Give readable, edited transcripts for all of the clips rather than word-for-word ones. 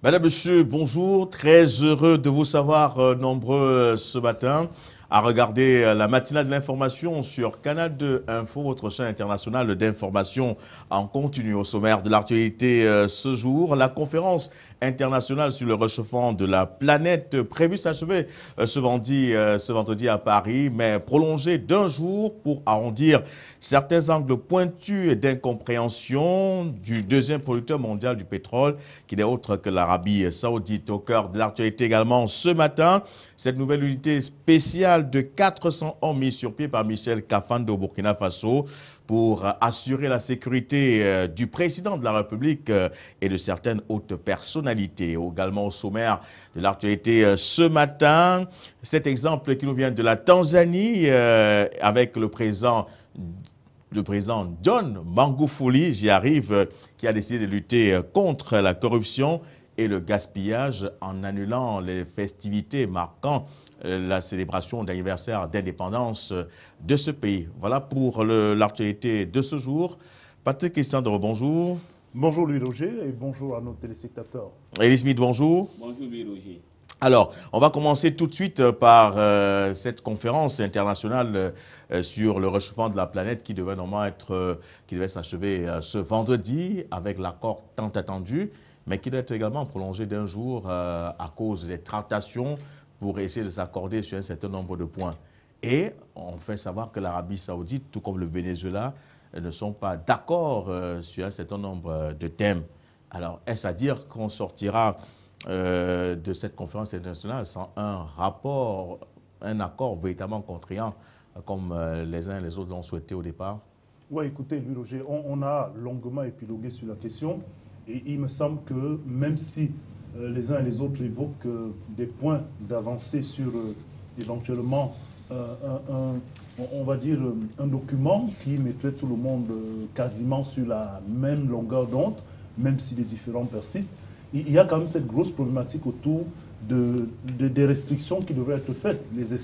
Madame, Monsieur, bonjour. Très heureux de vous savoir nombreux ce matin à regarder la matinale de l'information sur Canal 2 Info, votre chaîne internationale d'information en continu. Au sommaire de l'actualité ce jour, la conférence internationale sur le réchauffement de la planète prévue s'achever ce vendredi à Paris, mais prolongée d'un jour pour arrondir certains angles pointus d'incompréhension du deuxième producteur mondial du pétrole, qui n'est autre que l'Arabie Saoudite. Au cœur de l'actualité également ce matin, cette nouvelle unité spéciale de 400 hommes mis sur pied par Michel Kafando au Burkina Faso pour assurer la sécurité du président de la République et de certaines hautes personnalités. Également au sommaire de l'actualité ce matin, cet exemple qui nous vient de la Tanzanie avec le président John Magufuli, j'y arrive, qui a décidé de lutter contre la corruption et le gaspillage en annulant les festivités marquant la célébration d'anniversaire d'indépendance de ce pays. Voilà pour l'actualité de ce jour. Patrick Christian Doro, bonjour. Bonjour Louis-Roger et bonjour à nos téléspectateurs. Elie Smith, bonjour. Bonjour Louis-Roger. Alors, on va commencer tout de suite par cette conférence internationale sur le réchauffement de la planète qui devait normalement qui devait s'achever ce vendredi avec l'accord tant attendu, mais qui doit être également prolongé d'un jour à cause des tractations pour essayer de s'accorder sur un certain nombre de points. Et on fait savoir que l'Arabie Saoudite, tout comme le Venezuela, ne sont pas d'accord sur un certain nombre de thèmes. Alors, est-ce à dire qu'on sortira de cette conférence internationale sans un accord véritablement contraignant comme les uns et les autres l'ont souhaité au départ? Oui, écoutez, Louis-Roger, on a longuement épilogué sur la question et il me semble que même si les uns et les autres évoquent des points d'avancée sur éventuellement on va dire un document qui mettrait tout le monde quasiment sur la même longueur d'onde, même si les différends persistent, il y a quand même cette grosse problématique autour des restrictions qui devraient être faites. Les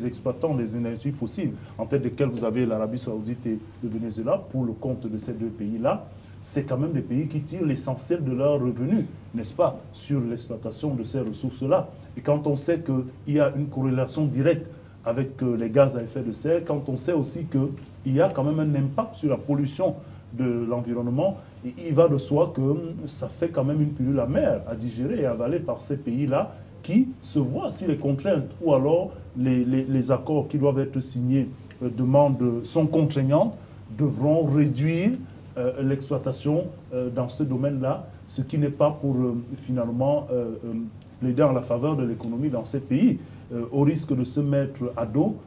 exploitants des énergies fossiles, en tête desquels vous avez l'Arabie Saoudite et le Venezuela, pour le compte de ces deux pays-là, c'est quand même des pays qui tirent l'essentiel de leurs revenus, n'est-ce pas, sur l'exploitation de ces ressources-là. Et quand on sait qu'il y a une corrélation directe avec les gaz à effet de serre, quand on sait aussi qu'il y a quand même un impact sur la pollution de l'environnement, il va de soi que ça fait quand même une pilule amère à digérer et avaler par ces pays-là qui se voient, si les contraintes ou alors les accords qui doivent être signés sont contraignantes, devront réduire l'exploitation dans ce domaine-là, ce qui n'est pas pour finalement plaider en la faveur de l'économie dans ces pays, au risque de se mettre à dos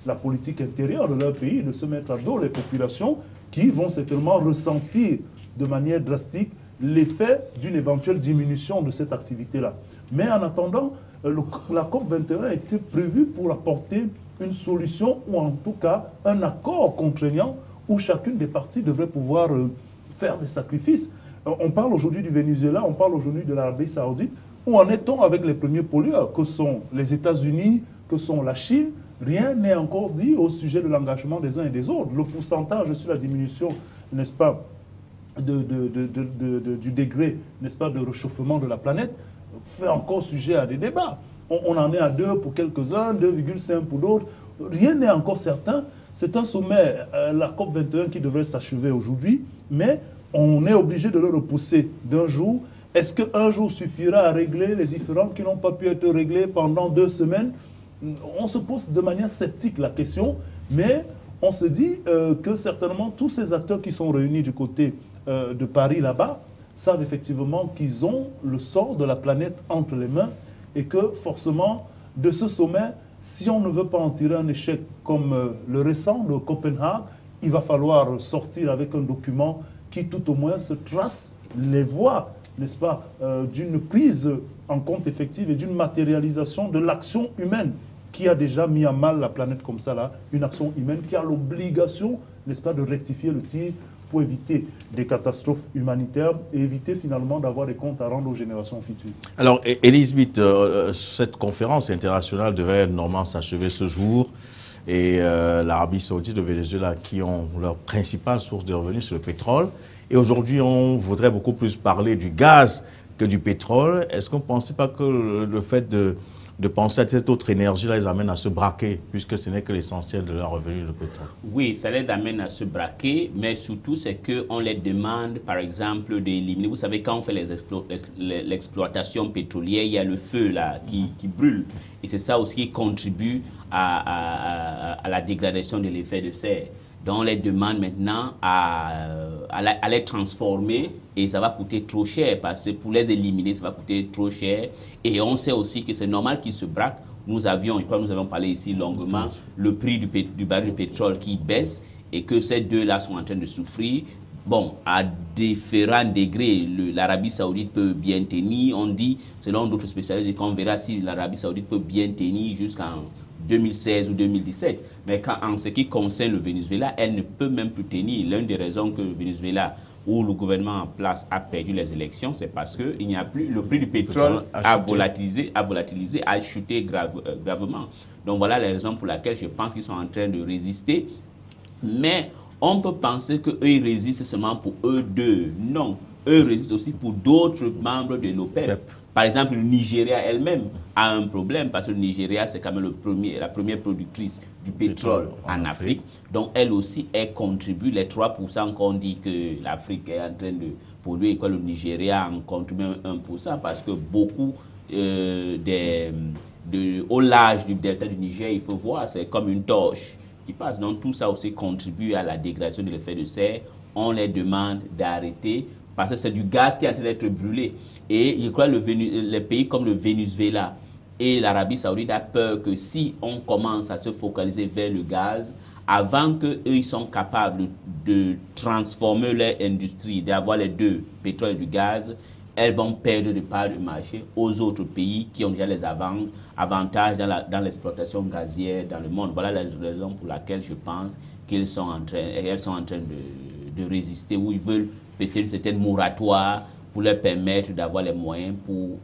la politique intérieure de leur pays, de se mettre à dos les populations qui vont certainement ressentir de manière drastique l'effet d'une éventuelle diminution de cette activité-là. Mais en attendant, la COP21 était prévue pour apporter une solution ou en tout cas un accord contraignant où chacune des parties devrait pouvoir faire des sacrifices. On parle aujourd'hui du Venezuela, on parle aujourd'hui de l'Arabie Saoudite. Où en est-on avec les premiers pollueurs, que sont les États-Unis, que sont la Chine? Rien n'est encore dit au sujet de l'engagement des uns et des autres. Le pourcentage sur la diminution, n'est-ce pas, du degré, n'est-ce pas, de réchauffement de la planète fait encore sujet à des débats. On en est à 2 pour quelques-uns, 2,5 pour d'autres. Rien n'est encore certain. C'est un sommet, la COP21, qui devrait s'achever aujourd'hui, mais on est obligé de le repousser d'un jour. Est-ce qu'un jour suffira à régler les différends qui n'ont pas pu être réglés pendant 2 semaines? On se pose de manière sceptique la question, mais on se dit que certainement tous ces acteurs qui sont réunis du côté de Paris là-bas savent effectivement qu'ils ont le sort de la planète entre les mains et que forcément de ce sommet, si on ne veut pas en tirer un échec comme le récent de Copenhague, il va falloir sortir avec un document qui tout au moins se trace les voies, n'est-ce pas, d'une prise en compte effective et d'une matérialisation de l'action humaine qui a déjà mis à mal la planète comme ça, là, une action humaine qui a l'obligation, n'est-ce pas, de rectifier le tir pour éviter des catastrophes humanitaires et éviter finalement d'avoir des comptes à rendre aux générations futures. Alors, Elisabeth, cette conférence internationale devait normalement s'achever ce jour. Et l'Arabie Saoudite et le Venezuela, qui ont leur principale source de revenus sur le pétrole, Et aujourd'hui, on voudrait beaucoup plus parler du gaz que du pétrole. Est-ce qu'on ne pensait pas que le fait de penser à cette autre énergie, là, les amène à se braquer, puisque ce n'est que l'essentiel de leur revenu, le pétrole? Oui, ça les amène à se braquer, mais surtout, c'est qu'on les demande, par exemple, d'éliminer. Vous savez, quand on fait l'exploitation pétrolière, il y a le feu là qui brûle. Et c'est ça aussi qui contribue à la dégradation de l'effet de serre. Donc, on les demande maintenant à les transformer et ça va coûter trop cher parce que pour les éliminer, ça va coûter trop cher. Et on sait aussi que c'est normal qu'ils se braquent. Nous avions parlé ici longuement, le prix du baril de pétrole qui baisse et que ces deux-là sont en train de souffrir. Bon, à différents degrés, l'Arabie Saoudite peut bien tenir. On dit, selon d'autres spécialistes, qu'on verra si l'Arabie Saoudite peut bien tenir jusqu'en 2016 ou 2017. Mais en ce qui concerne le Venezuela, elle ne peut même plus tenir. L'une des raisons que le Venezuela, où le gouvernement en place a perdu les élections, c'est parce qu'il n'y a plus, le prix du pétrole a volatilisé, a chuté gravement. Donc voilà les raisons pour lesquelles je pense qu'ils sont en train de résister. Mais on peut penser qu'eux, ils résistent seulement pour eux deux. Non, eux résistent aussi pour d'autres membres de l'OPEP. Par exemple, le Nigeria elle-même a un problème parce que le Nigeria, c'est quand même la première productrice du pétrole en Afrique. Donc, elle aussi, elle contribue. Les 3% qu'on dit que l'Afrique est en train de polluer et que le Nigeria en contribue 1% parce que beaucoup au large du delta du Niger, il faut voir, c'est comme une torche qui passe. Donc, tout ça aussi contribue à la dégradation de l'effet de serre. On les demande d'arrêter parce que c'est du gaz qui est en train d'être brûlé. Et je crois que les pays comme le Venezuela et l'Arabie Saoudite ont peur que si on commence à se focaliser vers le gaz, avant qu'eux ils sont capables de transformer leur industrie, d'avoir les deux, pétrole et du gaz, elles vont perdre de part de marché aux autres pays qui ont déjà les avantages dans l'exploitation gazière dans le monde. Voilà la raison pour laquelle je pense qu'elles sont en train de résister, ou ils veulent peut-être une certaine moratoire pour leur permettre d'avoir les moyens pour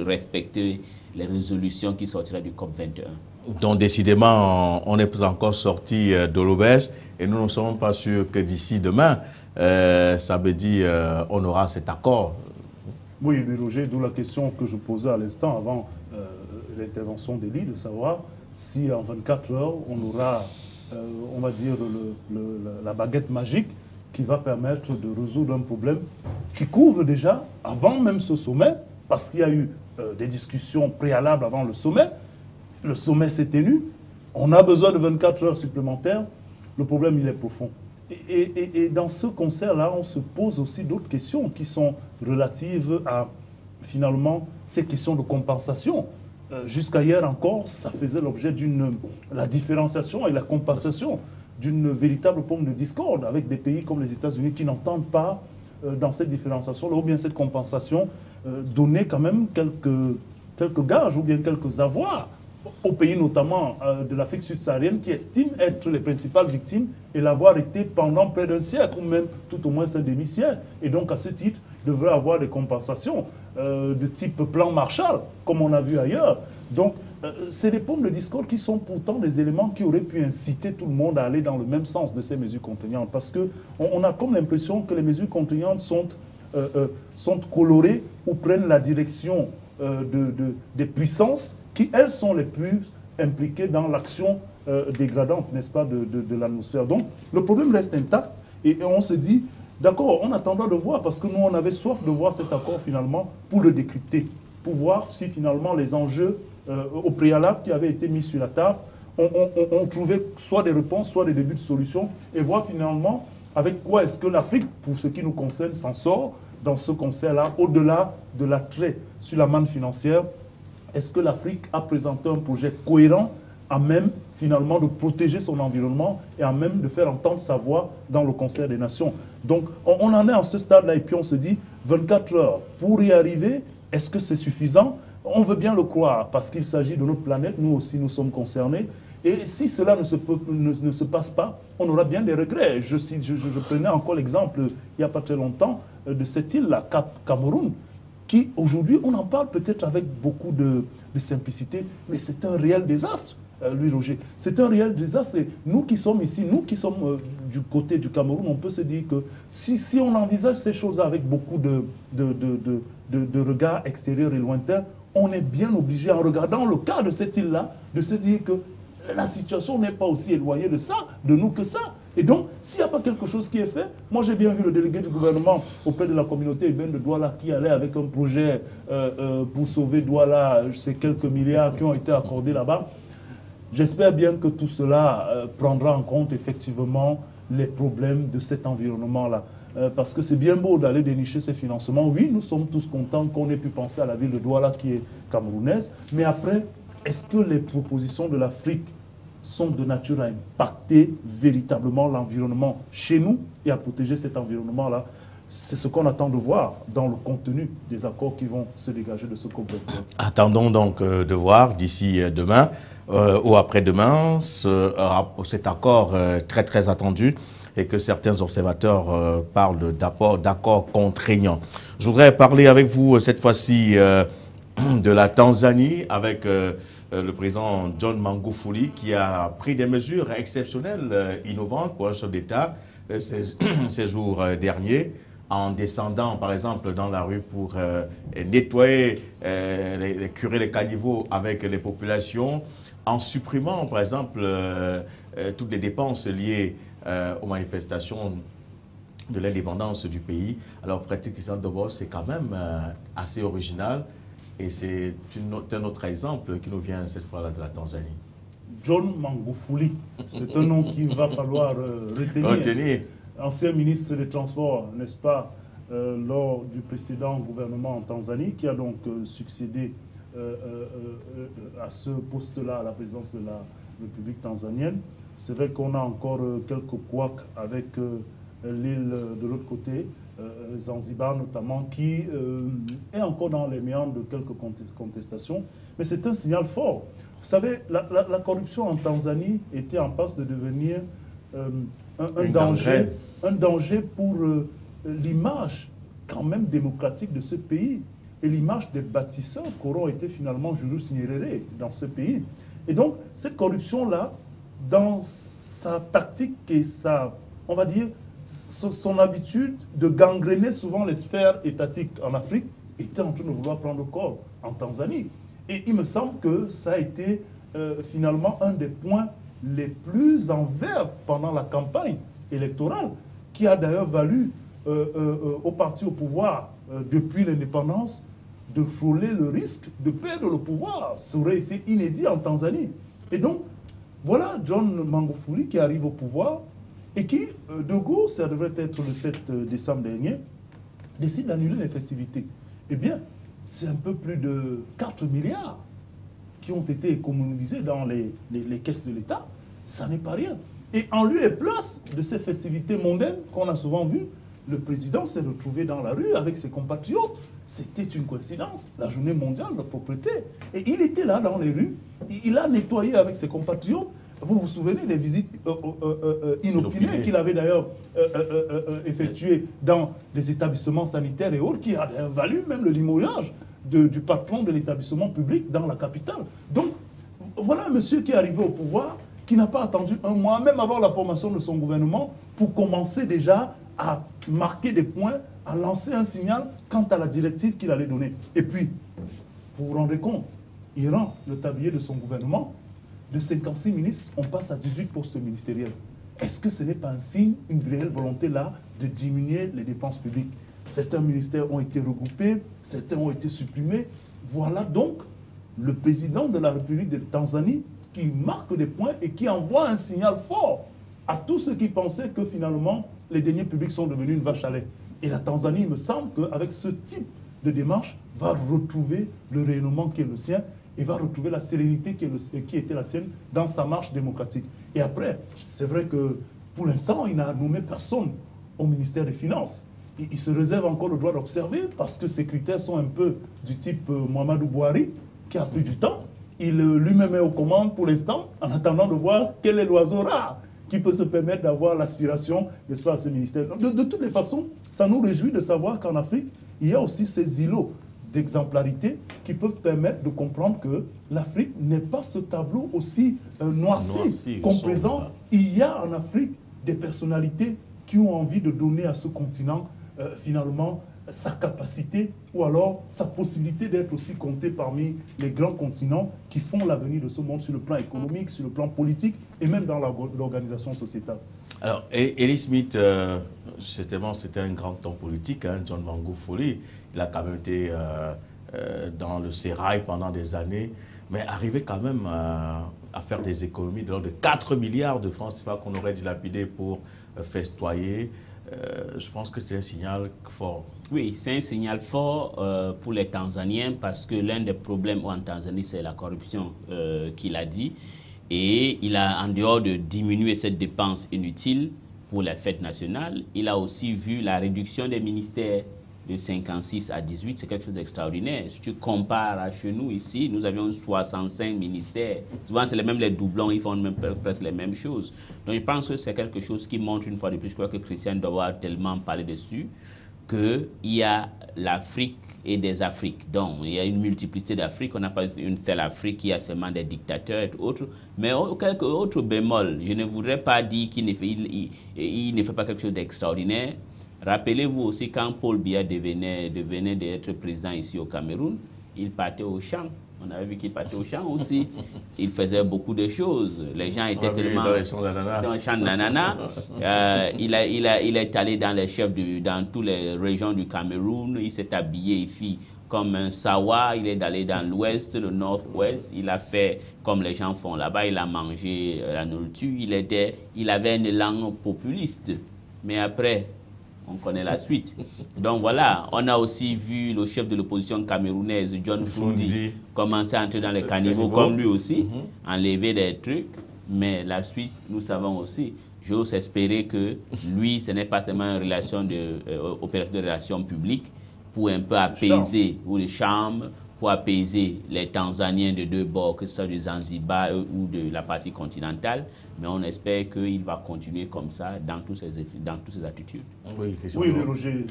respecter les résolutions qui sortiraient du COP21. Donc décidément, on n'est pas encore sorti de l'auberge et nous ne sommes pas sûrs que d'ici demain, ça veut dire on aura cet accord. Oui, Roger, d'où la question que je posais à l'instant avant l'intervention d'Élie, de savoir si en 24 heures, on aura, on va dire, la baguette magique qui va permettre de résoudre un problème qui couvre déjà, avant même ce sommet, parce qu'il y a eu des discussions préalables avant le sommet s'est tenu, on a besoin de 24 heures supplémentaires, le problème il est profond. Et dans ce concert-là, on se pose aussi d'autres questions qui sont relatives à, finalement, ces questions de compensation. Jusqu'à hier encore, ça faisait l'objet la différenciation et la compensation d'une véritable pomme de discorde avec des pays comme les États-Unis qui n'entendent pas dans cette différenciation-là, ou bien cette compensation, donner quand même quelques gages ou bien quelques avoirs aux pays notamment de l'Afrique subsaharienne qui estiment être les principales victimes et l'avoir été pendant près d'un siècle ou même tout au moins un demi-siècle. Et donc à ce titre, devraient avoir des compensations de type plan Marshall, comme on a vu ailleurs. Donc c'est des pommes de discorde qui sont pourtant des éléments qui auraient pu inciter tout le monde à aller dans le même sens de ces mesures contraignantes. Parce qu'on a comme l'impression que les mesures contraignantes sont colorées ou prennent la direction des puissances qui, elles, sont les plus impliquées dans l'action dégradante, n'est-ce pas, de l'atmosphère. Donc, le problème reste intact et on se dit, d'accord, on attendra de voir, parce que nous, on avait soif de voir cet accord, finalement, pour le décrypter, pour voir si, finalement, les enjeux au préalable qui avaient été mis sur la table, on trouvait soit des réponses, soit des débuts de solutions, et voir, finalement, avec quoi est-ce que l'Afrique, pour ce qui nous concerne, s'en sort dans ce concert-là, au-delà de l'attrait sur la manne financière. Est-ce que l'Afrique a présenté un projet cohérent à même, finalement, de protéger son environnement et à même de faire entendre sa voix dans le concert des nations? Donc, on en est à ce stade-là et puis on se dit, 24 heures, pour y arriver, est-ce que c'est suffisant? On veut bien le croire parce qu'il s'agit de notre planète, nous aussi nous sommes concernés. Et si cela ne se passe pas, on aura bien des regrets. Je prenais encore l'exemple, il n'y a pas très longtemps, de cette île-là, Cameroun, qui aujourd'hui, on en parle peut-être avec beaucoup de simplicité, mais c'est un réel désastre, Louis Roger. C'est un réel désastre. Et nous qui sommes ici, nous qui sommes du côté du Cameroun, on peut se dire que si on envisage ces choses avec beaucoup de regards extérieurs et lointains, on est bien obligé, en regardant le cas de cette île-là, de se dire que la situation n'est pas aussi éloignée de ça, de nous que ça. Et donc, s'il n'y a pas quelque chose qui est fait, moi j'ai bien vu le délégué du gouvernement auprès de la communauté urbaine de Douala qui allait avec un projet pour sauver Douala, ces quelques milliards qui ont été accordés là-bas. J'espère bien que tout cela prendra en compte effectivement les problèmes de cet environnement-là. Parce que c'est bien beau d'aller dénicher ces financements. Oui, nous sommes tous contents qu'on ait pu penser à la ville de Douala qui est camerounaise. Mais après, est-ce que les propositions de l'Afrique sont de nature à impacter véritablement l'environnement chez nous et à protéger cet environnement-là? C'est ce qu'on attend de voir dans le contenu des accords qui vont se dégager de ce COP21. Attendons donc de voir d'ici demain ou après-demain cet accord très très attendu et que certains observateurs parlent d'accords contraignants. Je voudrais parler avec vous cette fois-ci de la Tanzanie avec le président John Magufuli qui a pris des mesures exceptionnelles, innovantes pour un chef d'État ces jours derniers, en descendant par exemple dans la rue pour nettoyer, curer les caniveaux avec les populations, en supprimant par exemple toutes les dépenses liées aux manifestations de l'indépendance du pays. Alors, pratique d'abord, c'est quand même assez original et c'est un autre exemple qui nous vient cette fois-là de la Tanzanie. John Magufuli, c'est un nom qu'il va falloir retenir. Ancien ministre des Transports, n'est-ce pas, lors du précédent gouvernement en Tanzanie, qui a donc succédé à ce poste-là, à la présidence de la République tanzanienne. C'est vrai qu'on a encore quelques couacs avec l'île de l'autre côté, Zanzibar notamment, qui est encore dans les méandres de quelques contestations. Mais c'est un signal fort. Vous savez, la corruption en Tanzanie était en passe de devenir un danger pour l'image quand même démocratique de ce pays et l'image des bâtisseurs qu'auront été finalement Julius Nyerere dans ce pays. Et donc, cette corruption-là, dans sa tactique et on va dire, son habitude de gangréner souvent les sphères étatiques en Afrique, était en train de vouloir prendre corps en Tanzanie. Et il me semble que ça a été finalement un des points les plus en verve pendant la campagne électorale, qui a d'ailleurs valu au parti au pouvoir depuis l'indépendance de frôler le risque de perdre le pouvoir. Ça aurait été inédit en Tanzanie. Et donc, voilà John Magufuli qui arrive au pouvoir et qui, de go, ça devrait être le 7 décembre dernier, décide d'annuler les festivités. Eh bien, c'est un peu plus de 4 milliards qui ont été économisés dans les caisses de l'État. Ça n'est pas rien. Et en lieu et place de ces festivités mondaines qu'on a souvent vues, le président s'est retrouvé dans la rue avec ses compatriotes. C'était une coïncidence, la journée mondiale de la propreté. Et il était là dans les rues, il a nettoyé avec ses compatriotes. Vous vous souvenez des visites inopinées qu'il avait d'ailleurs effectuées dans les établissements sanitaires et autres, qui a d'ailleurs valu même le limogeage du patron de l'établissement public dans la capitale. Donc, voilà un monsieur qui est arrivé au pouvoir, qui n'a pas attendu un mois, même avant la formation de son gouvernement, pour commencer déjà à marquer des points, à lancer un signal quant à la directive qu'il allait donner. Et puis, vous vous rendez compte, il rend le tablier de son gouvernement, de 56 ministres, on passe à 18 postes ministériels. Est-ce que ce n'est pas un signe, une réelle volonté là, de diminuer les dépenses publiques? Certains ministères ont été regroupés, certains ont été supprimés. Voilà donc le président de la République de Tanzanie qui marque des points et qui envoie un signal fort à tous ceux qui pensaient que finalement les deniers publics sont devenus une vache à lait. Et la Tanzanie, il me semble qu'avec ce type de démarche, va retrouver le rayonnement qui est le sien et va retrouver la sérénité qui était la sienne dans sa marche démocratique. Et après, c'est vrai que pour l'instant, il n'a nommé personne au ministère des Finances. Il se réserve encore le droit d'observer parce que ces critères sont un peu du type Mohamedou Bouhari, qui a pris du temps. Il lui-même est aux commandes pour l'instant, en attendant de voir quel est l'oiseau rare qui peut se permettre d'avoir l'aspiration, n'est-ce pas, à ce ministère. De toutes les façons, ça nous réjouit de savoir qu'en Afrique, il y a aussi ces îlots d'exemplarité qui peuvent permettre de comprendre que l'Afrique n'est pas ce tableau aussi noirci qu'on présente. Il y a en Afrique des personnalités qui ont envie de donner à ce continent, finalement, sa capacité ou alors sa possibilité d'être aussi compté parmi les grands continents qui font l'avenir de ce monde sur le plan économique, sur le plan politique et même dans l'organisation sociétale. Alors, Eli Smith, c'était un grand homme politique, hein, John Magufuli. Il a quand même été dans le sérail pendant des années, mais arrivé quand même à faire des économies de l'ordre de 4 milliards de francs CFA qu'on aurait dilapidé pour festoyer. Je pense que c'est un signal fort. Oui, c'est un signal fort pour les Tanzaniens parce que l'un des problèmes en Tanzanie, c'est la corruption qu'il a dit. Et il a, en dehors de diminuer cette dépense inutile pour les fêtes nationales, il a aussi vu la réduction des ministères de 56 à 18. C'est quelque chose d'extraordinaire. Si tu compares à chez nous ici, nous avions 65 ministères. Souvent, c'est même les doublons, ils font même presque les mêmes choses. Donc, je pense que c'est quelque chose qui montre une fois de plus, je crois que Christian doit avoir tellement parlé dessus, qu'il y a l'Afrique et des Afriques. Donc, il y a une multiplicité d'Afriques. On n'a pas une seule Afrique qui a seulement des dictateurs et autres. Mais quelques autres bémols. Je ne voudrais pas dire qu'il ne fait pas quelque chose d'extraordinaire. Rappelez-vous aussi quand Paul Biya devenait d'être président ici au Cameroun, il partait au champ. On avait vu qu'il partait au champ aussi. Il faisait beaucoup de choses. Les gens étaient tellement... Dans le champ de l'ananas. Il est allé dans toutes les régions du Cameroun. Il s'est habillé ici comme un Sawa. Il est allé dans l'ouest, le nord-ouest. Il a fait comme les gens font là-bas. Il a mangé la nourriture. Il avait un élan populiste. Mais après... on connaît la suite. Donc voilà, on a aussi vu le chef de l'opposition camerounaise, John Fundi, commencer à entrer dans les caniveaux comme lui aussi, enlever des trucs. Mais la suite, nous savons aussi. J'ose espérer que lui, ce n'est pas seulement une relation opérateur de relations publiques pour un peu apaiser, ou les chambres, pour apaiser les Tanzaniens de deux bords, que ce soit du Zanzibar ou de la partie continentale. Mais on espère qu'il va continuer comme ça dans toutes ses attitudes. Oui, Roger,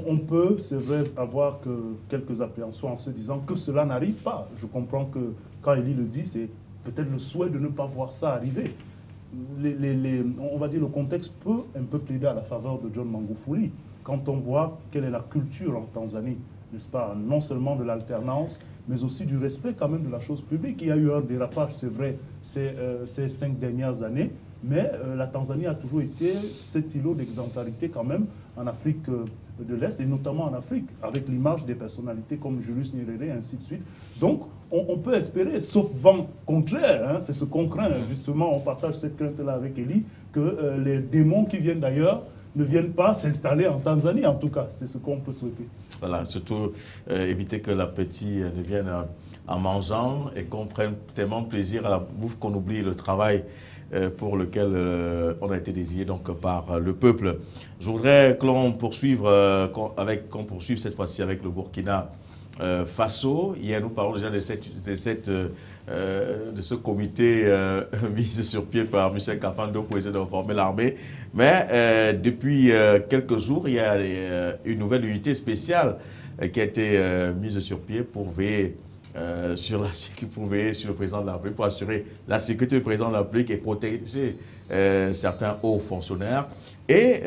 on peut, c'est vrai, avoir quelques appréhensions en se disant que cela n'arrive pas. Je comprends que quand Eli le dit, c'est peut-être le souhait de ne pas voir ça arriver. On va dire le contexte peut un peu plaider à la faveur de John Magufuli. Quand on voit quelle est la culture en Tanzanie, n'est-ce pas, non seulement de l'alternance, mais aussi du respect quand même de la chose publique. Il y a eu un dérapage, c'est vrai, ces 5 dernières années, mais la Tanzanie a toujours été cet îlot d'exemplarité quand même en Afrique de l'Est, et notamment en Afrique, avec l'image des personnalités comme Julius Nyerere, et ainsi de suite. Donc, on peut espérer, sauf vent contraire, hein, c'est ce qu'on craint, justement, on partage cette crainte-là avec Eli, que les démons qui viennent d'ailleurs ne viennent pas s'installer en Tanzanie, en tout cas. C'est ce qu'on peut souhaiter. Voilà, surtout éviter que l'appétit ne vienne en mangeant et qu'on prenne tellement plaisir à la bouffe qu'on oublie le travail pour lequel on a été désigné donc, par le peuple. Je voudrais que l'on poursuive, qu'on poursuive cette fois-ci avec le Burkina Faso. Hier, nous parlons déjà de ce comité mis sur pied par Michel Kafando pour essayer de reformer l'armée. Mais depuis quelques jours, il y a une nouvelle unité spéciale qui a été mise sur pied pour veiller sur le président de la République, pour assurer la sécurité du président de la République et protéger certains hauts fonctionnaires. Et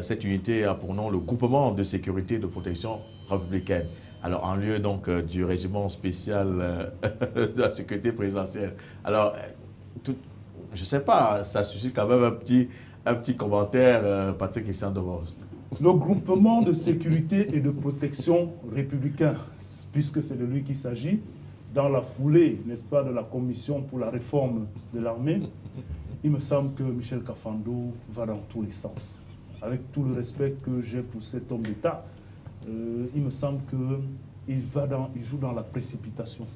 cette unité a pour nom le groupement de sécurité et de protection républicaine. Alors, en lieu donc du régiment spécial de la sécurité présidentielle. Alors, je ne sais pas, ça suscite quand même un petit commentaire, Patrick Christian Devos. Le groupement de sécurité et de protection républicain, puisque c'est de lui qu'il s'agit, dans la foulée, n'est-ce pas, de la commission pour la réforme de l'armée, il me semble que Michel Kafando va dans tous les sens. Avec tout le respect que j'ai pour cet homme d'État, il me semble qu'il joue dans la précipitation.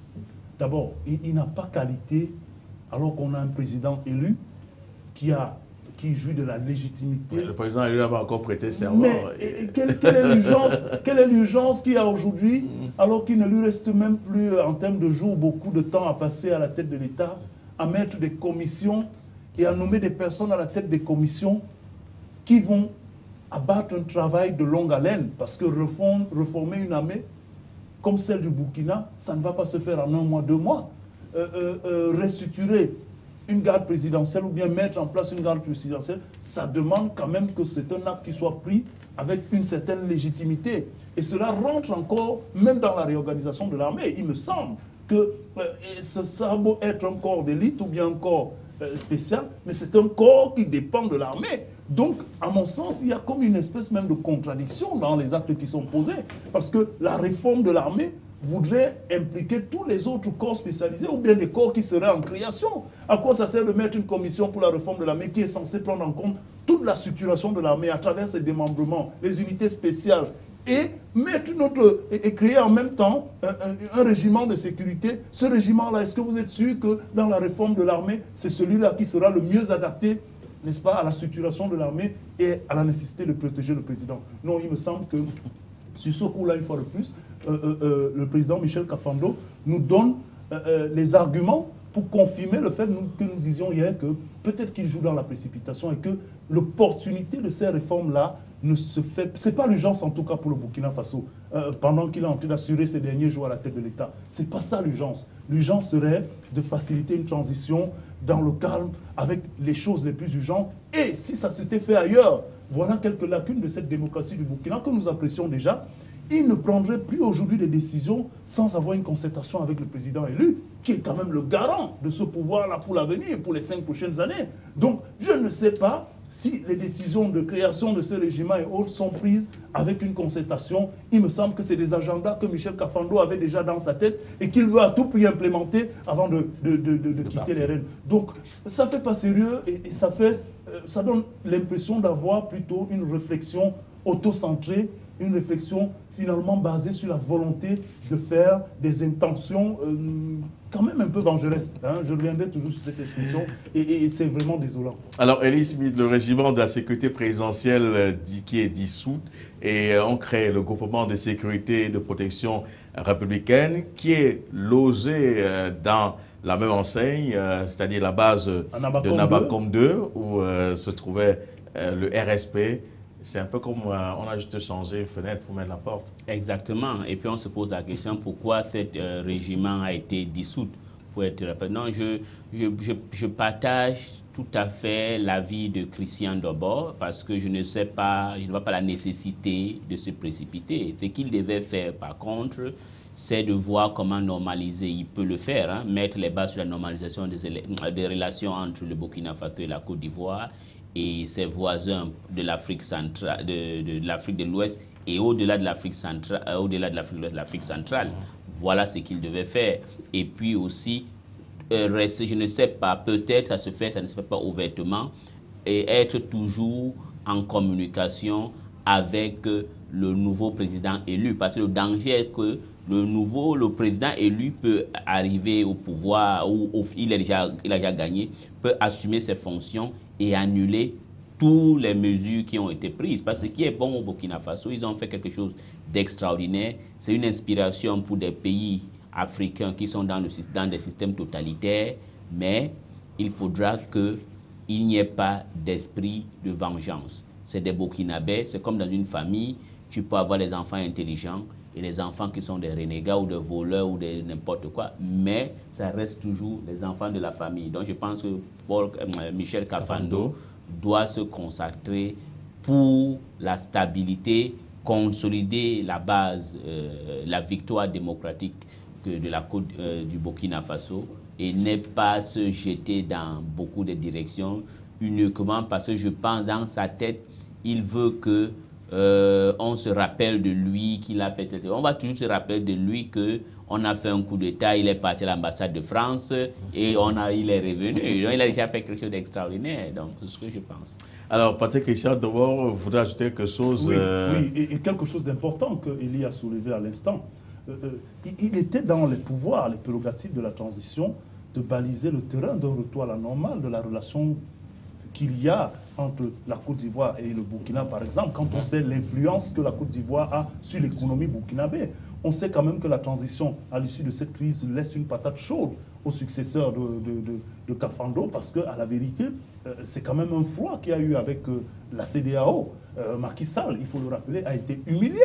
D'abord, il n'a pas qualité, alors qu'on a un président élu qui jouit de la légitimité. Le président élu n'a pas encore prêté serment. Mais quelle est l'urgence qu'il y a aujourd'hui, alors qu'il ne lui reste même plus, en termes de jours, beaucoup de temps à passer à la tête de l'État, à mettre des commissions et à nommer des personnes à la tête des commissions qui vont abattre un travail de longue haleine, parce que reformer une armée comme celle du Burkina, ça ne va pas se faire en 1 mois, 2 mois. Restructurer une garde présidentielle ou bien mettre en place une garde présidentielle, ça demande quand même que c'est un acte qui soit pris avec une certaine légitimité. Et cela rentre encore, même dans la réorganisation de l'armée. Il me semble que ça va beau être un corps d'élite ou bien un corps spécial, mais c'est un corps qui dépend de l'armée. Donc, à mon sens, il y a comme une espèce même de contradiction dans les actes qui sont posés. Parce que la réforme de l'armée voudrait impliquer tous les autres corps spécialisés ou bien des corps qui seraient en création. À quoi ça sert de mettre une commission pour la réforme de l'armée qui est censée prendre en compte toute la structuration de l'armée à travers ses démembrements, les unités spéciales, et mettre une autre, et créer en même temps un régiment de sécurité. Ce régiment-là, est-ce que vous êtes sûr que dans la réforme de l'armée, c'est celui-là qui sera le mieux adapté, n'est-ce pas, à la structuration de l'armée et à la nécessité de protéger le président? Non, il me semble que sur ce coup-là, une fois de plus, le président Michel Kafando nous donne les arguments pour confirmer le fait que nous disions hier que peut-être qu'il joue dans la précipitation et que l'opportunité de ces réformes-là ne se fait... Ce n'est pas l'urgence en tout cas pour le Burkina Faso, pendant qu'il est en train d'assurer ses derniers jours à la tête de l'État. Ce n'est pas ça l'urgence. L'urgence serait de faciliter une transition dans le calme avec les choses les plus urgentes. Et si ça s'était fait ailleurs, voilà quelques lacunes de cette démocratie du Burkina que nous apprécions déjà. Il ne prendrait plus aujourd'hui des décisions sans avoir une concertation avec le président élu, qui est quand même le garant de ce pouvoir-là pour l'avenir, pour les 5 prochaines années. Donc, je ne sais pas si les décisions de création de ce régiment et autres sont prises avec une concertation. Il me semble que c'est des agendas que Michel Kafando avait déjà dans sa tête et qu'il veut à tout prix implémenter avant de quitter les rênes. Donc, ça ne fait pas sérieux et ça donne l'impression d'avoir plutôt une réflexion auto-centrée, une réflexion finalement basée sur la volonté de faire des intentions quand même un peu vengeresses. Hein. Je reviendrai toujours sur cette expression et c'est vraiment désolant. Alors, Elie Smith, le régiment de la sécurité présidentielle qui est dissout et on crée le groupement de sécurité et de protection républicaine qui est logé dans la même enseigne, c'est-à-dire la base de Nabacom 2 où se trouvait le RSP. C'est un peu comme on a juste changé une fenêtre pour mettre la porte. Exactement. Et puis on se pose la question pourquoi cet régiment a été dissout. Pour être... Non, je partage tout à fait l'avis de Christian Dobor parce que je ne vois pas la nécessité de se précipiter. Ce qu'il devait faire par contre, c'est de voir comment normaliser. Il peut le faire, hein, mettre les bases sur la normalisation des relations entre le Burkina Faso et la Côte d'Ivoire et ses voisins de l'Afrique centrale, de l'Afrique de l'Ouest et au-delà de l'Afrique centrale, de l'Afrique centrale. Voilà ce qu'il devait faire. Et puis aussi, rester, je ne sais pas, peut-être ça ne se fait pas ouvertement, et être toujours en communication avec le nouveau président élu. Parce que le danger est que le président élu peut arriver au pouvoir, ou il a déjà gagné, peut assumer ses fonctions et annuler toutes les mesures qui ont été prises. Parce que ce qui est bon au Burkina Faso, ils ont fait quelque chose d'extraordinaire. C'est une inspiration pour des pays africains qui sont dans des systèmes totalitaires, mais il faudra qu'il n'y ait pas d'esprit de vengeance. C'est des Burkinabés, c'est comme dans une famille, tu peux avoir des enfants intelligents et les enfants qui sont des renégats ou des voleurs ou de n'importe quoi, mais ça reste toujours les enfants de la famille. Donc je pense que Michel Kafando doit se consacrer pour la stabilité, consolider la base, la victoire démocratique de la côte du Burkina Faso et ne pas se jeter dans beaucoup de directions uniquement parce que je pense dans sa tête, il veut que on se rappelle de lui qu'il a fait. On va toujours se rappeler de lui qu'on a fait un coup d'État, il est parti à l'ambassade de France et il est revenu. Il a déjà fait quelque chose d'extraordinaire. Donc, c'est ce que je pense. Alors, Patrick Christian, d'abord, vous voudrez ajouter quelque chose Oui, et quelque chose d'important qu'Elie a soulevé à l'instant. Il était dans les pouvoirs, les prérogatives de la transition, de baliser le terrain d'un retour à la normale de la relation qu'il y a entre la Côte d'Ivoire et le Burkina, par exemple, quand on sait l'influence que la Côte d'Ivoire a sur l'économie burkinabé. On sait quand même que la transition, à l'issue de cette crise, laisse une patate chaude au successeur de Kafando, parce qu'à la vérité, c'est quand même un froid qu'il y a eu avec la CEDEAO. Macky Sall, il faut le rappeler, a été humilié.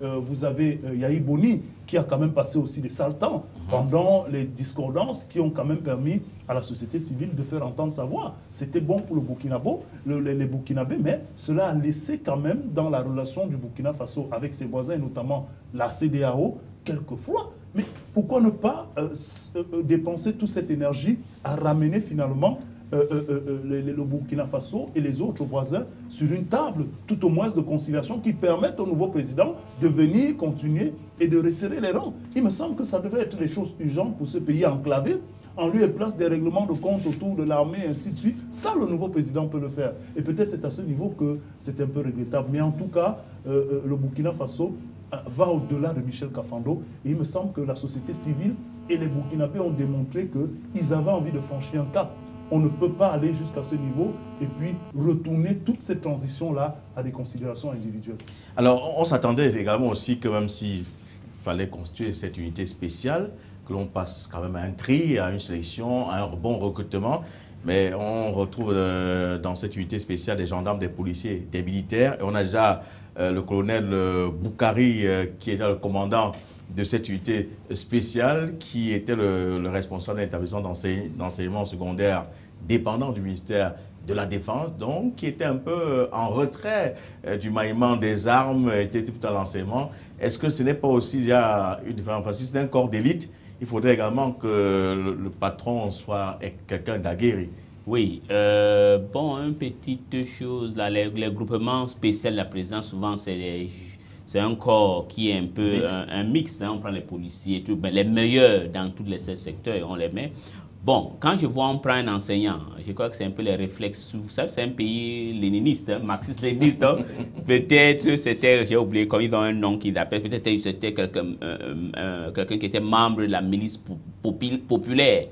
Vous avez Yahi Boni qui a quand même passé aussi des sales temps pendant les discordances qui ont quand même permis à la société civile de faire entendre sa voix. C'était bon pour le les Burkinabés, mais cela a laissé quand même dans la relation du Burkina Faso avec ses voisins, et notamment la CEDEAO, quelquefois. Mais pourquoi ne pas dépenser toute cette énergie à ramener finalement le Burkina Faso et les autres voisins sur une table, tout au moins de conciliation, qui permettent au nouveau président de venir continuer et de resserrer les rangs. Il me semble que ça devrait être des choses urgentes pour ce pays enclavé, en lieu et place des règlements de compte autour de l'armée, et ainsi de suite. Ça, le nouveau président peut le faire. Et peut-être c'est à ce niveau que c'est un peu regrettable. Mais en tout cas, le Burkina Faso va au-delà de Michel Kafando. Et il me semble que la société civile et les Burkinabés ont démontré qu'ils avaient envie de franchir un cap. On ne peut pas aller jusqu'à ce niveau et puis retourner toute cette transition-là à des considérations individuelles. Alors, on s'attendait également aussi que même s'il fallait constituer cette unité spéciale, que l'on passe quand même à un tri, à une sélection, à un bon recrutement. Mais on retrouve dans cette unité spéciale des gendarmes, des policiers, des militaires. Et on a déjà le colonel Boukari, qui est déjà le commandant de cette unité spéciale, qui était le responsable d'un établissement d'enseignement secondaire dépendant du ministère de la Défense, donc qui était un peu en retrait du maniement des armes, était plutôt à l'enseignement. Est-ce que ce n'est pas aussi déjà une différence? Parce que si c'est un corps d'élite, il faudrait également que le patron soit quelqu'un d'aguerri. Oui, bon, une petite chose, là, les groupements spéciaux de la présidence, souvent, c'est un corps qui est un peu un mix. Hein, on prend les policiers et tout, ben, les meilleurs dans tous les secteurs et on les met. Bon, quand je vois on prend un enseignant, je crois que c'est un peu les réflexes. Vous savez, c'est un pays léniniste, hein, marxiste-léniniste. Hein. Peut-être c'était, j'ai oublié, comme ils ont un nom qu'ils appellent, peut-être c'était quelqu'un qui était membre de la milice populaire.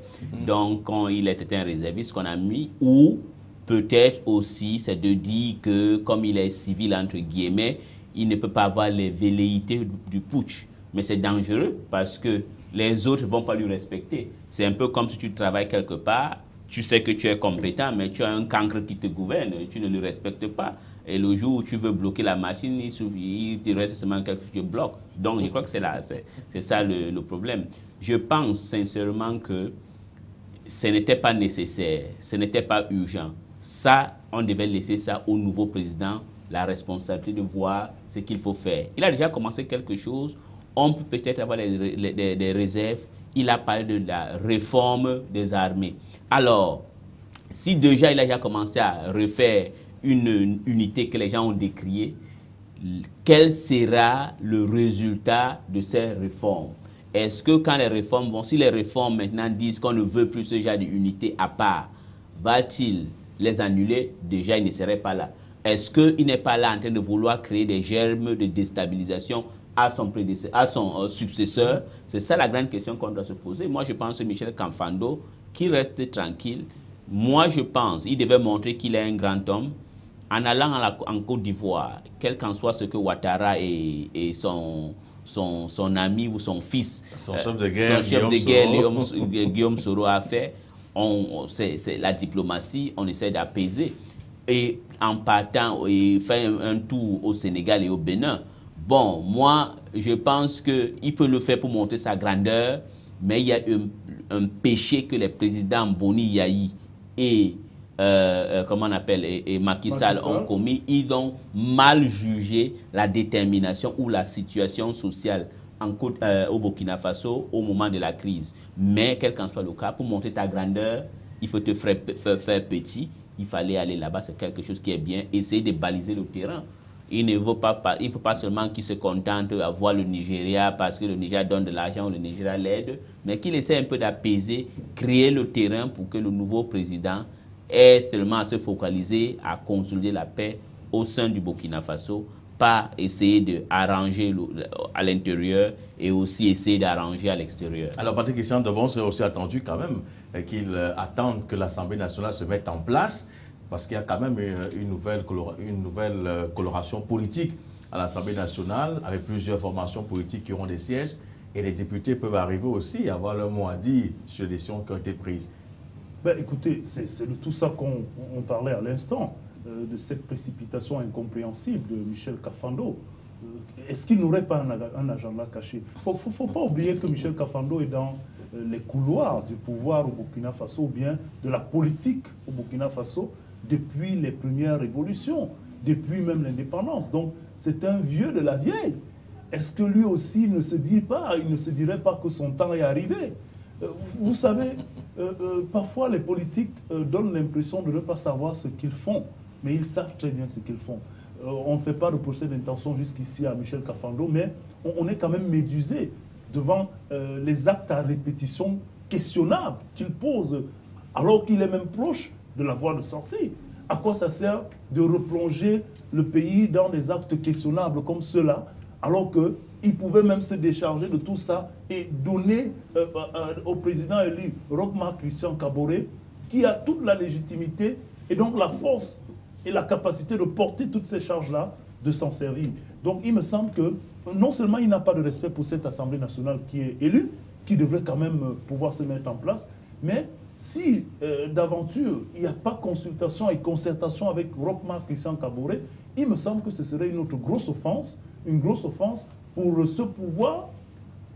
Donc, quand il était un réserviste qu'on a mis, ou peut-être aussi, c'est de dire que comme il est civil, entre guillemets, il ne peut pas avoir les velléités du putsch. Mais c'est dangereux parce que les autres ne vont pas lui respecter. C'est un peu comme si tu travailles quelque part, tu sais que tu es compétent, mais tu as un cancre qui te gouverne, tu ne le respectes pas. Et le jour où tu veux bloquer la machine, il te reste seulement quelque chose qui te bloque. Donc je crois que c'est ça le problème. Je pense sincèrement que ce n'était pas nécessaire, ce n'était pas urgent. Ça, on devait laisser ça au nouveau président, la responsabilité de voir ce qu'il faut faire. Il a déjà commencé quelque chose, on peut peut-être avoir des réserves. Il a parlé de la réforme des armées. Alors, si déjà il a déjà commencé à refaire une unité que les gens ont décriée, quel sera le résultat de ces réformes? Est-ce que quand les réformes vont, si les réformes maintenant disent qu'on ne veut plus ce genre d'unité à part, va-t-il les annuler? Déjà, il ne serait pas là. Est-ce qu'il n'est pas là en train de vouloir créer des germes de déstabilisation à son successeur? C'est ça la grande question qu'on doit se poser. Moi, je pense que Michel Kafando, qui reste tranquille, moi, je pense qu'il devait montrer qu'il est un grand homme. En allant en Côte d'Ivoire, quel qu'en soit ce que Ouattara et son ami ou son fils, son chef de guerre, Guillaume Soro a fait, c'est la diplomatie, on essaie d'apaiser. Et en partant et faire un tour au Sénégal et au Bénin, bon, moi, je pense qu'il peut le faire pour montrer sa grandeur, mais il y a un péché que les présidents Boni Yahi et comment on appelle, et Macky Sall ont commis. Ils ont mal jugé la détermination ou la situation sociale au Burkina Faso au moment de la crise. Mais, quel qu'en soit le cas, pour montrer ta grandeur, il faut te faire petit. Il fallait aller là-bas, c'est quelque chose qui est bien. Essayer de baliser le terrain. Il ne faut pas seulement qu'il se contente à voir le Nigeria parce que le Nigeria donne de l'argent ou le Nigeria l'aide, mais qu'il essaie un peu d'apaiser, créer le terrain pour que le nouveau président ait seulement à se focaliser à consolider la paix au sein du Burkina Faso, pas essayer d'arranger à l'intérieur et aussi essayer d'arranger à l'extérieur. Alors, Patrick Christian Devon serait aussi attendu quand même qu'il attende que l'Assemblée nationale se mette en place, parce qu'il y a quand même une nouvelle coloration politique à l'Assemblée nationale, avec plusieurs formations politiques qui auront des sièges, et les députés peuvent arriver aussi à avoir leur mot à dire sur les décisions qui ont été prises. Ben, écoutez, c'est de tout ça qu'on parlait à l'instant. de cette précipitation incompréhensible de Michel Kafando? Est-ce qu'il n'aurait pas un agenda caché? Il ne faut pas oublier que Michel Kafando est dans les couloirs du pouvoir au Burkina Faso, ou bien de la politique au Burkina Faso, depuis les premières révolutions, depuis même l'indépendance. Donc, c'est un vieux de la vieille. Est-ce que lui aussi il ne se dirait pas que son temps est arrivé? Vous savez, parfois les politiques donnent l'impression de ne pas savoir ce qu'ils font, mais ils savent très bien ce qu'ils font. On ne fait pas de procès d'intention jusqu'ici à Michel Kafando, mais on est quand même médusé devant les actes à répétition questionnables qu'il pose, alors qu'il est même proche de la voie de sortie. À quoi ça sert de replonger le pays dans des actes questionnables comme ceux-là, alors qu'il pouvait même se décharger de tout ça et donner au président élu, Roch-Marc Christian Kaboré, qui a toute la légitimité et donc la force et la capacité de porter toutes ces charges-là, de s'en servir. Donc il me semble que non seulement il n'a pas de respect pour cette Assemblée nationale qui est élue, qui devrait quand même pouvoir se mettre en place, mais si d'aventure il n'y a pas consultation et concertation avec Roch-Marc Christian Kaboré, il me semble que ce serait une autre grosse offense pour ce pouvoir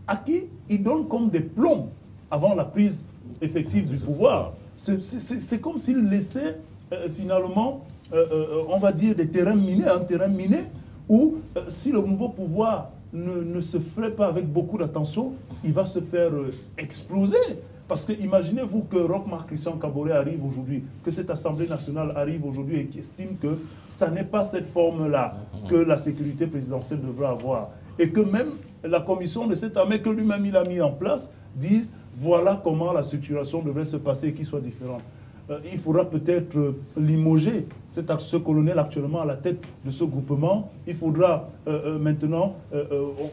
à qui il donne comme des plombs avant la prise effective du pouvoir. C'est comme s'il laissait finalement, on va dire, un terrain miné, où si le nouveau pouvoir ne se ferait pas avec beaucoup d'attention, il va se faire exploser. Parce que imaginez-vous que Roch-Marc Christian Kaboré arrive aujourd'hui, que cette Assemblée nationale arrive aujourd'hui et qui estime que ça n'est pas cette forme-là que la sécurité présidentielle devrait avoir. Et que même la commission de cette armée que lui-même il a mis en place dise voilà comment la structuration devrait se passer et qu'il soit différente. Il faudra peut-être limoger ce colonel actuellement à la tête de ce groupement. Il faudra maintenant,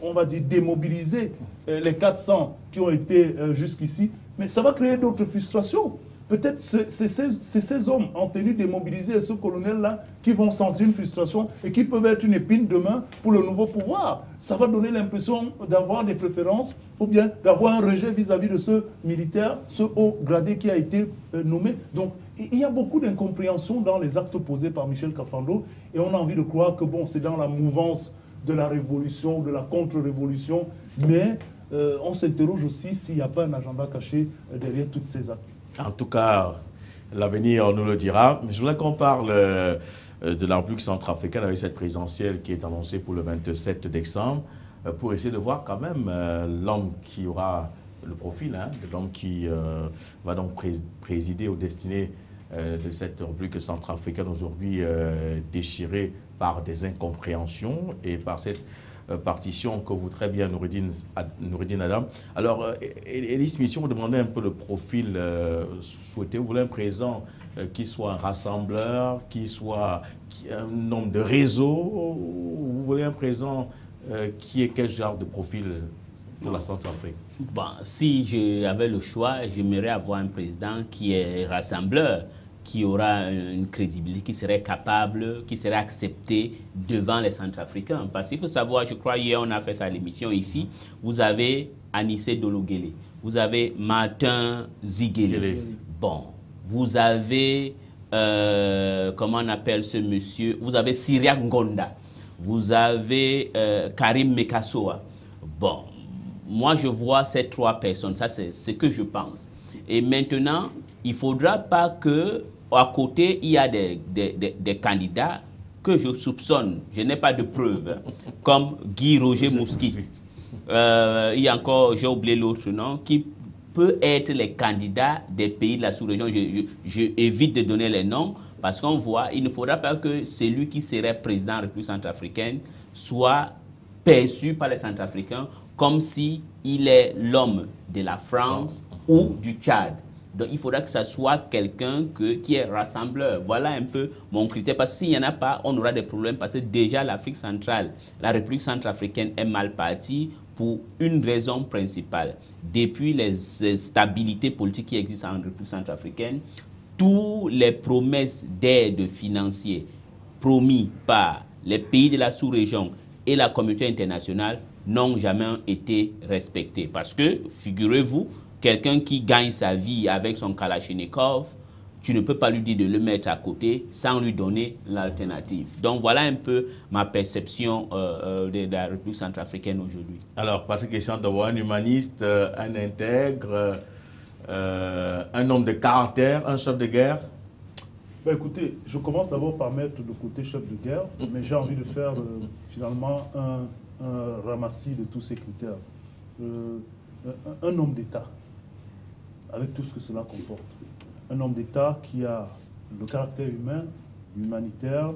on va dire, démobiliser les 400 qui ont été jusqu'ici. Mais ça va créer d'autres frustrations. Peut-être c'est ces hommes en tenue de démobiliser ce colonel-là qui vont sentir une frustration et qui peuvent être une épine de main pour le nouveau pouvoir. Ça va donner l'impression d'avoir des préférences ou bien d'avoir un rejet vis-à-vis de ce militaire, ce haut gradé qui a été nommé. Donc, il y a beaucoup d'incompréhension dans les actes posés par Michel Kafando et on a envie de croire que bon, c'est dans la mouvance de la révolution, de la contre-révolution, mais on s'interroge aussi s'il n'y a pas un agenda caché derrière toutes ces actes. En tout cas, l'avenir nous le dira. Mais je voudrais qu'on parle de la République centrafricaine avec cette présidentielle qui est annoncée pour le 27 décembre, pour essayer de voir quand même l'homme qui aura le profil, de l'homme qui va donc présider aux destinées de cette République centrafricaine aujourd'hui déchirée par des incompréhensions et par cette partition que voudrait bien Noureddine Adam. Alors, Elis Mission, vous demandez un peu le profil souhaité. Vous voulez un président qui soit un rassembleur, qui soit un homme de réseau. Vous voulez un président qui ait quel genre de profil pour la Centrafrique? Bon, si j'avais le choix, j'aimerais avoir un président qui est rassembleur, qui aura une crédibilité, qui serait capable, qui serait accepté devant les Centrafricains. Parce qu'il faut savoir, je crois, hier on a fait ça à l'émission ici, vous avez Anissé Dologuélé, vous avez Martin Ziguélé. Bon, vous avez, comment on appelle ce monsieur, vous avez Syriac Ngonda, vous avez Karim Mekasoa. Bon, moi je vois ces trois personnes, ça c'est ce que je pense. Et maintenant, il ne faudra pas que à côté, il y a des candidats que je soupçonne, je n'ai pas de preuves, comme Guy Roger Mouskit. Il y a encore, j'ai oublié l'autre nom, qui peut être les candidats des pays de la sous-région. Je évite de donner les noms parce qu'on voit, il ne faudra pas que celui qui serait président de la République centrafricaine soit perçu par les Centrafricains comme si il est l'homme de la France ou du Tchad. Donc, il faudra que ça soit quelqu'un qui est rassembleur. Voilà un peu mon critère. Parce que s'il n'y en a pas, on aura des problèmes. Parce que déjà, l'Afrique centrale, la République centrafricaine est mal partie pour une raison principale. Depuis les stabilités politiques qui existent en République centrafricaine, toutes les promesses d'aide financière promis par les pays de la sous-région et la communauté internationale n'ont jamais été respectées. Parce que, figurez-vous, quelqu'un qui gagne sa vie avec son Kalachnikov tu ne peux pas lui dire de le mettre à côté sans lui donner l'alternative. Donc voilà un peu ma perception de la République centrafricaine aujourd'hui. Alors, Patrick Essant, d'avoir un humaniste, un intègre, un homme de caractère, un chef de guerre. Ben écoutez, je commence d'abord par mettre de côté chef de guerre, mais j'ai envie de faire finalement un ramassis de tous ces critères. Un homme d'État, avec tout ce que cela comporte. Un homme d'État qui a le caractère humain, humanitaire,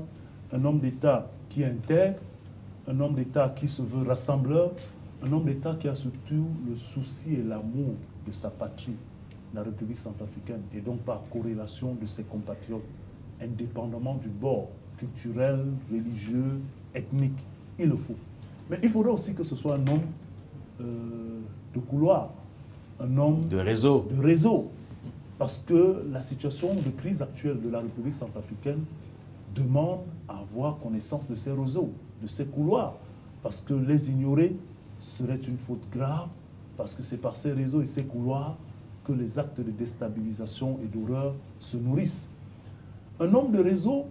un homme d'État qui est intègre, un homme d'État qui se veut rassembleur, un homme d'État qui a surtout le souci et l'amour de sa patrie, la République centrafricaine, et donc par corrélation de ses compatriotes, indépendamment du bord culturel, religieux, ethnique. Il le faut. Mais il faudrait aussi que ce soit un homme de couloir, un homme de réseau. Parce que la situation de crise actuelle de la République centrafricaine demande à avoir connaissance de ces réseaux, de ces couloirs. Parce que les ignorer serait une faute grave, parce que c'est par ces réseaux et ces couloirs que les actes de déstabilisation et d'horreur se nourrissent. Un homme de réseau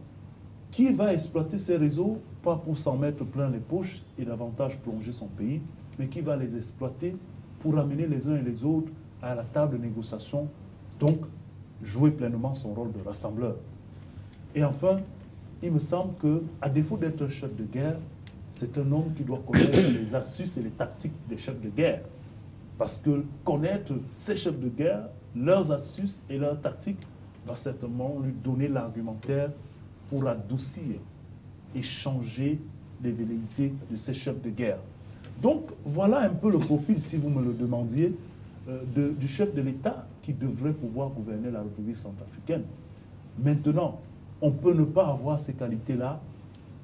qui va exploiter ces réseaux, pas pour s'en mettre plein les poches et davantage plonger son pays, mais qui va les exploiter pour amener les uns et les autres à la table de négociation, donc jouer pleinement son rôle de rassembleur. Et enfin, il me semble qu'à défaut d'être un chef de guerre, c'est un homme qui doit connaître les astuces et les tactiques des chefs de guerre. Parce que connaître ces chefs de guerre, leurs astuces et leurs tactiques, va certainement lui donner l'argumentaire pour adoucir et changer les velléités de ces chefs de guerre. Donc, voilà un peu le profil, si vous me le demandiez, du chef de l'État qui devrait pouvoir gouverner la République centrafricaine. Maintenant, on peut ne pas avoir ces qualités-là,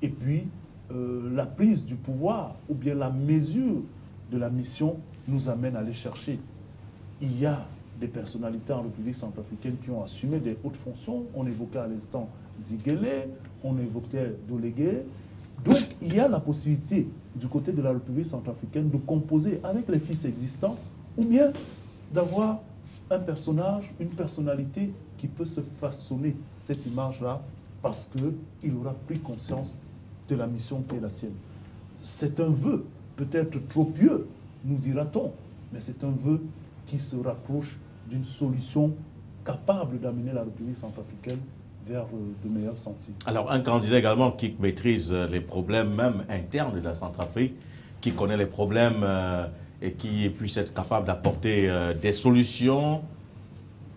et puis la prise du pouvoir, ou bien la mesure de la mission, nous amène à les chercher. Il y a des personnalités en République centrafricaine qui ont assumé des hautes fonctions. On évoquait à l'instant Ziguélé, on évoquait Dolégué. Donc, il y a la possibilité, du côté de la République centrafricaine, de composer avec les fils existants, ou bien d'avoir un personnage, une personnalité qui peut se façonner cette image-là parce qu'il aura pris conscience de la mission qui est la sienne. C'est un vœu, peut-être trop pieux, nous dira-t-on, mais c'est un vœu qui se rapproche d'une solution capable d'amener la République centrafricaine vers de meilleurs sentiers. Alors, un candidat également qui maîtrise les problèmes même internes de la Centrafrique, qui connaît les problèmes et qui puisse être capable d'apporter des solutions,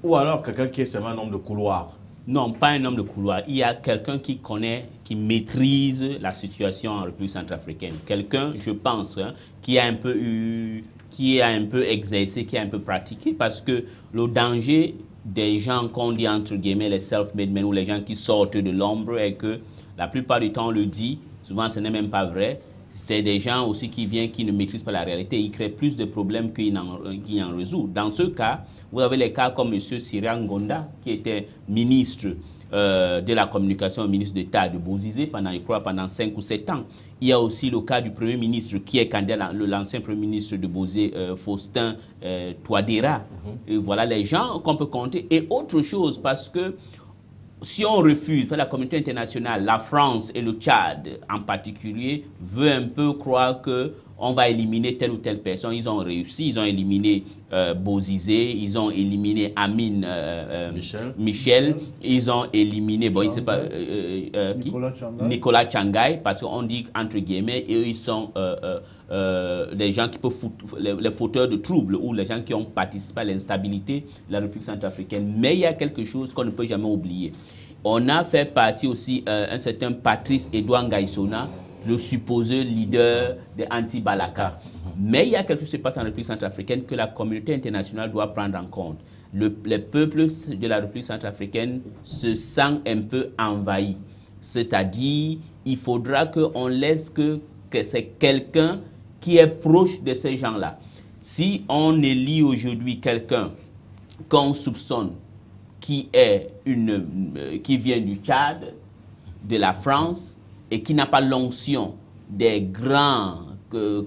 ou alors quelqu'un qui est seulement un homme de couloir? Non, pas un homme de couloir. Il y a quelqu'un qui connaît, qui maîtrise la situation en République centrafricaine. Quelqu'un, je pense, hein, qui a un peu exercé, qui a un peu pratiqué, parce que le danger des gens qu'on dit entre guillemets les self-made men ou les gens qui sortent de l'ombre est que la plupart du temps on le dit, souvent ce n'est même pas vrai, c'est des gens aussi qui viennent, qui ne maîtrisent pas la réalité, ils créent plus de problèmes qu'ils en résolvent. Dans ce cas, vous avez les cas comme M. Cyril Ngonda, qui était ministre de la communication, ministre d'État de Bozizé pendant, je crois, pendant 5 ou 7 ans. Il y a aussi le cas du Premier ministre qui est candidat, l'ancien Premier ministre de Bozé, Faustin Touadéra. Et voilà les gens qu'on peut compter. Et autre chose, parce que si on refuse, la communauté internationale, la France et le Tchad en particulier, veut un peu croire que on va éliminer telle ou telle personne. Ils ont réussi, ils ont éliminé Bozizé, ils ont éliminé Amine Michel, ils ont éliminé, bon, il sait pas, qui? Nicolas Tchangaï, parce qu'on dit entre guillemets, eux ils sont des gens qui peuvent les fauteurs de troubles ou les gens qui ont participé à l'instabilité de la République centrafricaine. Mais il y a quelque chose qu'on ne peut jamais oublier. On a fait partie aussi un certain Patrice Edouard Ngaïsona, le supposé leader de Anti-Balaka. Mais il y a quelque chose qui se passe en République centrafricaine que la communauté internationale doit prendre en compte. Les peuples de la République centrafricaine se sentent un peu envahis. C'est-à-dire, il faudra qu'on laisse que c'est quelqu'un qui est proche de ces gens-là. Si on élit aujourd'hui quelqu'un qu'on soupçonne qui vient du Tchad, de la France, et qui n'a pas l'onction des grands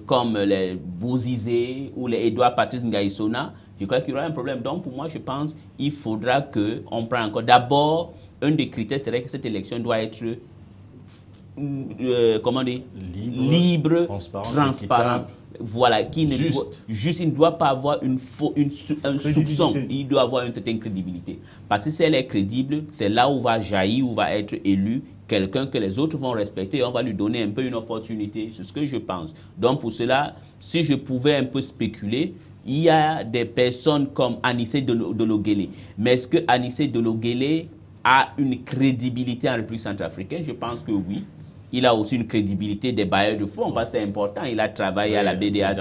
comme les Bozizé ou les Edouard Patrice Ngaïsona, je crois qu'il y aura un problème. Donc pour moi, je pense qu'il faudra qu'on prenne encore. D'abord, un des critères serait que cette élection doit être comment dire, libre, transparent, voilà, qui ne juste, il ne doit pas avoir un soupçon, il doit avoir une certaine crédibilité. Parce que si elle est crédible, c'est là où va jaillir, où va être élu quelqu'un que les autres vont respecter et on va lui donner un peu une opportunité. C'est ce que je pense. Donc pour cela, si je pouvais un peu spéculer, il y a des personnes comme Anissé Dolo-Guellé. Mais est-ce que Anissé Dolo-Guellé a une crédibilité en République centrafricaine? Je pense que oui. Il a aussi une crédibilité des bailleurs de fonds, parce que c'est important. Il a travaillé à la BDAC,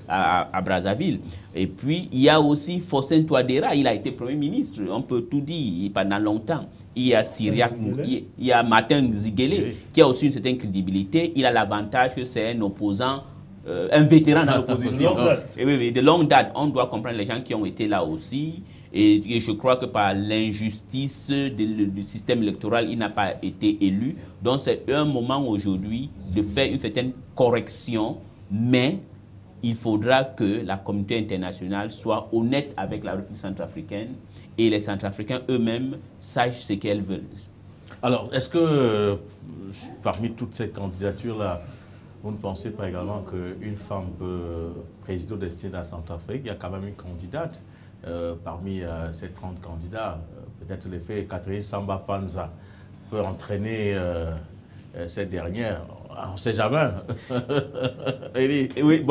à Brazzaville. Et puis, il y a aussi Fossène Touadéra. Il a été Premier ministre, on peut tout dire, pendant longtemps. Il y a Syriac, il y a Martin Ziguélé, qui a aussi une certaine crédibilité. Il a l'avantage que c'est un opposant, un vétéran dans l'opposition. Oui, de longue date. On doit comprendre les gens qui ont été là aussi. Et je crois que par l'injustice du système électoral, il n'a pas été élu. Donc c'est un moment aujourd'hui de faire une certaine correction, mais il faudra que la communauté internationale soit honnête avec la République centrafricaine et les Centrafricains eux-mêmes sachent ce qu'elles veulent. Alors, est-ce que parmi toutes ces candidatures-là, vous ne pensez pas également qu'une femme peut présider au destin de la Centrafrique? Il y a quand même une candidate. Parmi ces 30 candidats, peut-être l'effet Catherine Samba Panza peut entraîner cette dernière. On ne sait jamais. Oui,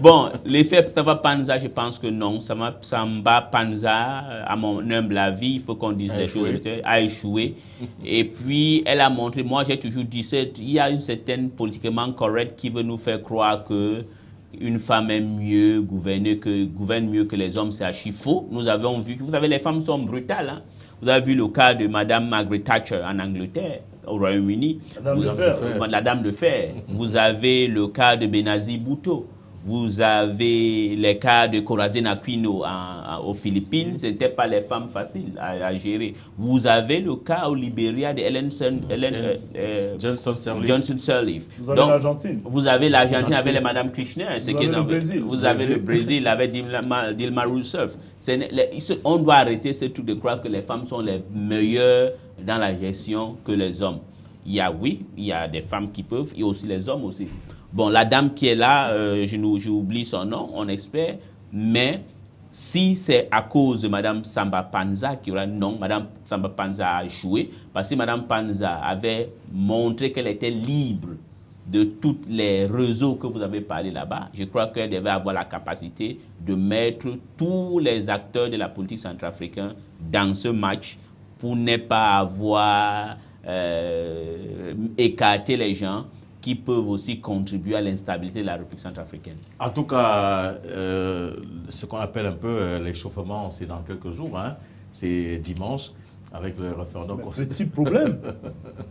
bon l'effet Samba Panza, je pense que non. Samba Panza, à mon humble avis, il faut qu'on dise les choses, a échoué. Et puis, elle a montré, moi j'ai toujours dit, il y a une certaine politiquement correcte qui veut nous faire croire que une femme aime mieux gouverne mieux que les hommes, c'est archi faux. Nous avons vu, vous savez, les femmes sont brutales. Hein? Vous avez vu le cas de Madame Margaret Thatcher en Angleterre, au Royaume-Uni. La Dame de Fer. Vous avez le cas de Benazir Bhutto. Vous avez les cas de Corazon Aquino aux Philippines. Ce n'était pas les femmes faciles à gérer. Vous avez le cas au Libéria de Johnson Sirleaf. Vous avez l'Argentine. Vous avez l'Argentine avec les Madame Kirchner. Vous avez le Brésil avec Dilma Rousseff. On doit arrêter ce truc de croire que les femmes sont les meilleures dans la gestion que les hommes. Il y a des femmes qui peuvent, il y a aussi les hommes aussi. Bon, la dame qui est là, j'oublie son nom, on espère, mais si c'est à cause de Mme Samba Panza qui aura non, Mme Samba Panza a échoué, parce que Mme Panza avait montré qu'elle était libre de tous les réseaux que vous avez parlé là-bas, je crois qu'elle devait avoir la capacité de mettre tous les acteurs de la politique centrafricaine dans ce match pour ne pas avoir écarté les gens qui peuvent aussi contribuer à l'instabilité de la République centrafricaine. En tout cas, ce qu'on appelle un peu l'échauffement, c'est dans quelques jours, hein, c'est dimanche, avec le référendum. Petit problème,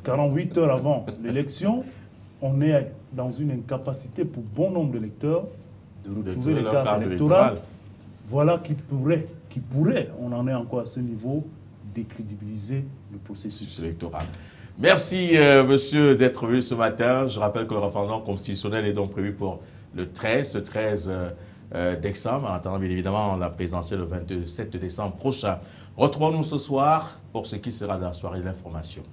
48 heures avant l'élection, on est dans une incapacité pour bon nombre d'électeurs de retrouver les cartes électorales. Voilà qui pourrait, on en est encore à ce niveau, décrédibiliser le processus électoral. Merci, monsieur, d'être venu ce matin. Je rappelle que le référendum constitutionnel est donc prévu pour le 13 décembre. En attendant, bien évidemment, la présidentielle le 27 décembre prochain. Retrouvons-nous ce soir pour ce qui sera de la soirée de l'information.